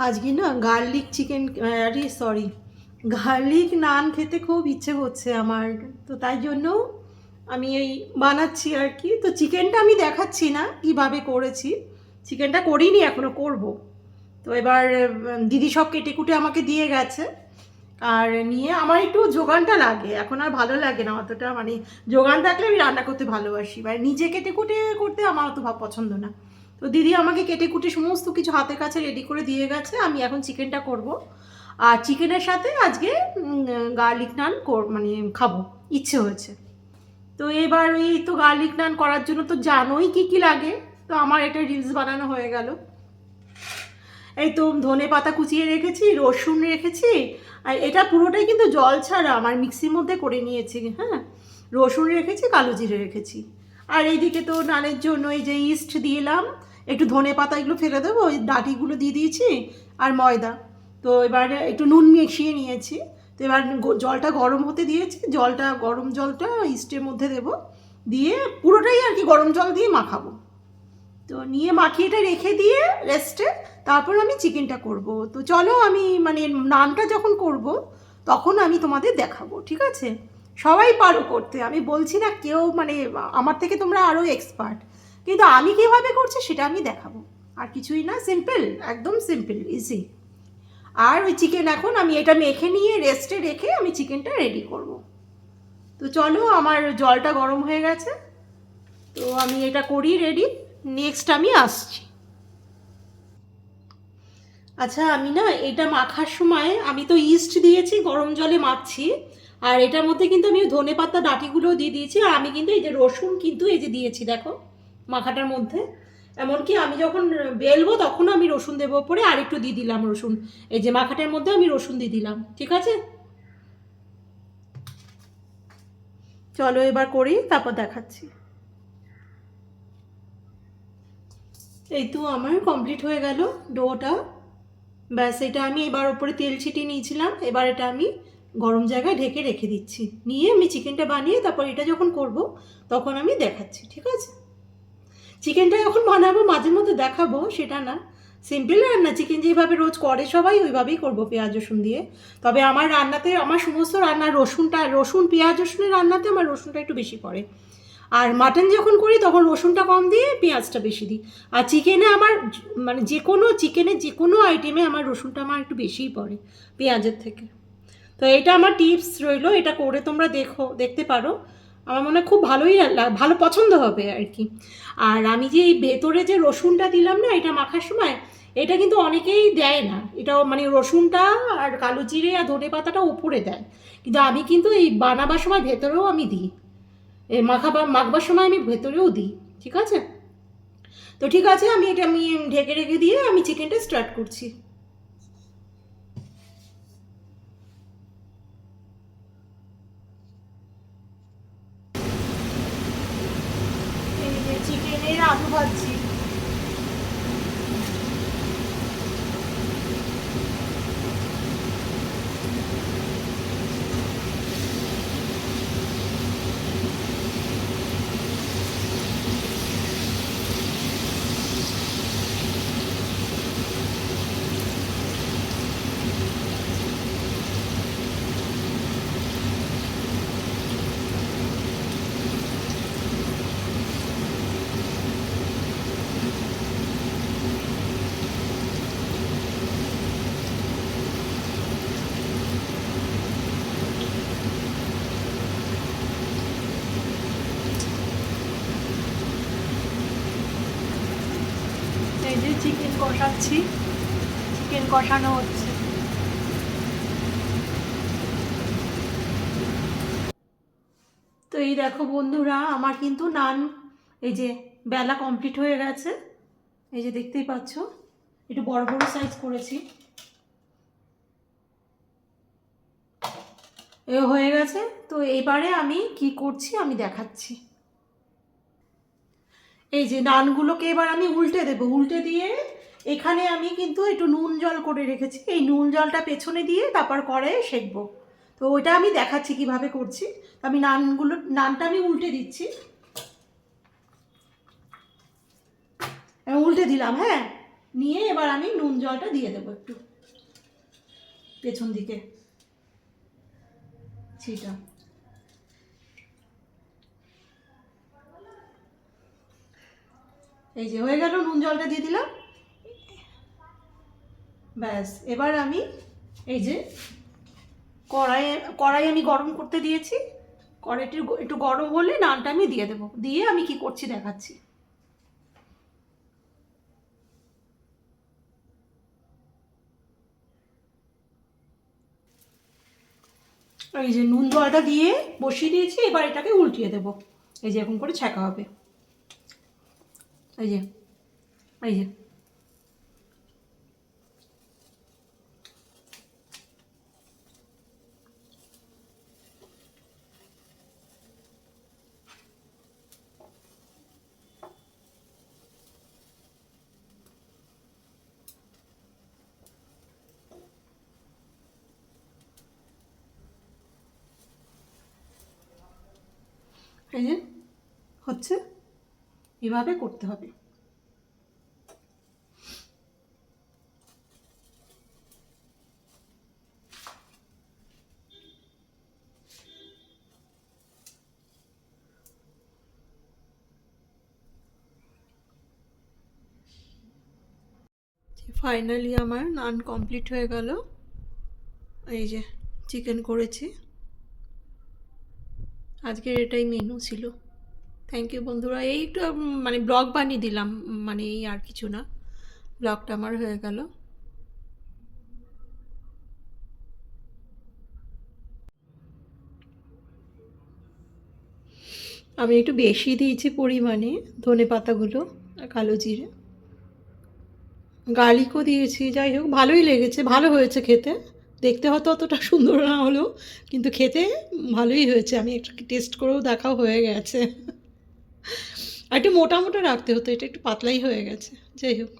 আজকে না garlic chicken, আরে সরি, গার্লিক নান খেতে খুব ইচ্ছে হচ্ছে আমার। তো তাই জন্য আমি এই বানাচ্ছি আর কি। তো চিকেনটা আমি দেখাচ্ছি না কিভাবে করেছি, চিকেনটা করিনি, এখনো করব। তো এবার দিদি সব কেটে কুটে আমাকে দিয়ে গেছে। আর নিয়ে আমার একটু যোগানটা লাগে, এখন আর ভালো লাগে না অতটা, মানে যোগান থাকলে আমি রান্না করতে ভালোবাসি, মানে নিজে কেটে কুটে করতে আমার অত পছন্দ না। তো দিদি আমাকে কেটে কুটে সমস্ত কিছু হাতের কাছে রেডি করে দিয়ে গেছে, আমি এখন চিকেনটা করব। আর চিকেনের সাথে আজকে গার্লিক নান মানে খাবো, ইচ্ছে হয়েছে। তো এবার ওই তো গার্লিক নান করার জন্য তো জানোই কী কী লাগে। তো আমার এটা রিলস বানানো হয়ে গেল। এই তো ধনে পাতা কুচিয়ে রেখেছি, রসুন রেখেছি। আর এটা পুরোটাই কিন্তু জল ছাড়া আমার মিক্সির মধ্যে করে নিয়েছি। হ্যাঁ, রসুন রেখেছি, কালো জিরে রেখেছি। আর এইদিকে তো নানের জন্য এই যে ইস্ট দিলাম, একটু ধনে পাতা এগুলো ফেলে দেবো, ওই ডাঁটিগুলো দিয়ে দিয়েছি, আর ময়দা। তো এবার একটু নুন মিশিয়ে নিয়েছি। তো এবার জলটা গরম হতে দিয়েছি, জলটা গরম জলটা ইস্টের মধ্যে দেবো, দিয়ে পুরোটাই আর কি গরম জল দিয়ে মাখাবো। তো নিয়ে মাখিয়েটা রেখে দিয়ে রেস্টে, তারপর আমি চিকেনটা করব। তো চলো আমি মানে নানটা যখন করব তখন আমি তোমাদের দেখাবো, ঠিক আছে? সবাই পারো করতে, আমি বলছি না কেউ মানে আমার থেকে তোমরা আরও এক্সপার্ট, কিন্তু আমি কীভাবে করছি সেটা আমি দেখাবো। আর কিছুই না, সিম্পল, একদম সিম্পল ইজি। আর ওই চিকেন এখন আমি এটা মেখে নিয়ে রেস্টে রেখে আমি চিকেনটা রেডি করব। তো চলো, আমার জলটা গরম হয়ে গেছে, তো আমি এটা করি রেডি, নেক্সট আমি আসছি। আচ্ছা, আমি না এটা মাখার সময় আমি তো ইস্ট দিয়েছি, গরম জলে মাখছি। আর এটার মধ্যে কিন্তু আমি ধনে পাতা ডাঁটিগুলোও দিয়ে দিয়েছি। আর আমি কিন্তু এই যে রসুন কিন্তু এই যে দিয়েছি দেখো মাখাটার মধ্যে। এমনকি আমি যখন বেলবো তখনও আমি রসুন দেবো ওপরে, আর একটু দিয়ে দিলাম রসুন। এই যে মাখাটার মধ্যে আমি রসুন দিয়ে দিলাম, ঠিক আছে? চলো এবার করি, তারপর দেখাচ্ছি। এই তো আমার কমপ্লিট হয়ে গেল ডোটা। ব্যাস, এটা আমি এবার ওপরে তেল ছিটিয়ে নিয়েছিলাম, এবার এটা আমি গরম জায়গায় ঢেকে রেখে দিচ্ছি। নিয়ে আমি চিকেনটা বানিয়ে তারপর এটা যখন করব তখন আমি দেখাচ্ছি, ঠিক আছে? চিকেনটা যখন বানাবো মাঝে মধ্যে দেখাবো, সেটা না। সিম্পল রান্না, চিকেন যেভাবে রোজ করে সবাই ওইভাবেই করবো, পেঁয়াজ রসুন দিয়ে। তবে আমার রান্নাতে, আমার সমস্ত রান্না রসুন পেঁয়াজ রসুনের রান্নাতে আমার রসুনটা একটু বেশি পড়ে। আর মাটন যখন করি তখন রসুনটা কম দিয়ে পেঁয়াজটা বেশি দিই। আর চিকেনে আমার মানে চিকেনের যে কোনো আইটেমে আমার রসুনটা আমার একটু বেশিই পড়ে পেঁয়াজের থেকে। তো এটা আমার টিপস রইলো, এটা করে তোমরা দেখতে পারো। আমার মনে হয় খুব ভালো পছন্দ হবে আর কি। আর আমি যে এই ভেতরে যে রসুনটা দিলাম না এটা মাখার সময়, এটা কিন্তু অনেকেই দেয় না। এটাও মানে রসুনটা আর কালো জিরে আর ধনে পাতাটা উপরে দেয়, কিন্তু আমি কিন্তু এই বানাবার সময় ভেতরেও আমি দিই। এই মাখবার সময় আমি ভেতরেও দিই, ঠিক আছে? তো ঠিক আছে, আমি ঢেকে রেখে দিয়ে আমি চিকেনটা স্টার্ট করছি। এই যে চিকেনের আলু ভাজছি। এই যে চিকেন কষাচ্ছি, চিকেন কষানো হচ্ছে। তো এই দেখো বন্ধুরা, আমার কিন্তু নান এই যে বেলা কমপ্লিট হয়ে গেছে। এই যে দেখতেই পাচ্ছ, একটু বড় বড় সাইজ করেছি। এ হয়ে গেছে। তো এবারে আমি কি করছি আমি দেখাচ্ছি। এই যে নানগুলোকে এবার আমি উল্টে দেবো, উল্টে দিয়ে এখানে আমি কিন্তু একটু নুন জল করে রেখেছি, এই নুন জলটা পেছনে দিয়ে তারপর কড়াইয়ে সেঁকবো। তো ওইটা আমি দেখাচ্ছি কিভাবে করছি। আমি নানটা আমি উল্টে দিচ্ছি, উল্টে দিলাম, হ্যাঁ। নিয়ে এবার আমি নুন জলটা দিয়ে দেবো একটু পেছন দিকে ছিটা। এই যে হয়ে গেল, নুন জলটা দিয়ে দিলাম। ব্যাস, এবার আমি এই যে কড়াই আমি গরম করতে দিয়েছি, কড়াইটি একটু গরম হলে নানটা আমি দিয়ে দেবো, দিয়ে আমি কি করছি দেখাচ্ছি। এই যে নুন জলটা দিয়ে বসিয়ে দিয়েছি, এবার এটাকে উল্টিয়ে দেবো। এই যে এরকম করে ছ্যাঁকা হবে। এই যে এই যে এই যে হচ্ছে, এভাবে করতে হবে। ফাইনালি আমার নান কমপ্লিট হয়ে গেল। এই যে চিকেন করেছি, আজকের এটাই মেনু ছিল। থ্যাংক ইউ বন্ধুরা, এই একটু মানে ব্লগ বানিয়ে দিলাম, মানে এই আর কিছু না, ব্লগটা আমার হয়ে গেল। আমি একটু বেশি দিয়েছি পরিমাণে ধনে পাতাগুলো আর কালো জিরে, গার্লিকও দিয়েছি। যাই হোক, ভালোই লেগেছে, ভালো হয়েছে খেতে। দেখতে হয়তো অতটা সুন্দর না হলেও কিন্তু খেতে ভালোই হয়েছে। আমি একটু টেস্ট করেও দেখাও হয়ে গেছে। আর একটু মোটা মোটা রাখতে হতো, এটা একটু পাতলাই হয়ে গেছে। যাই হোক।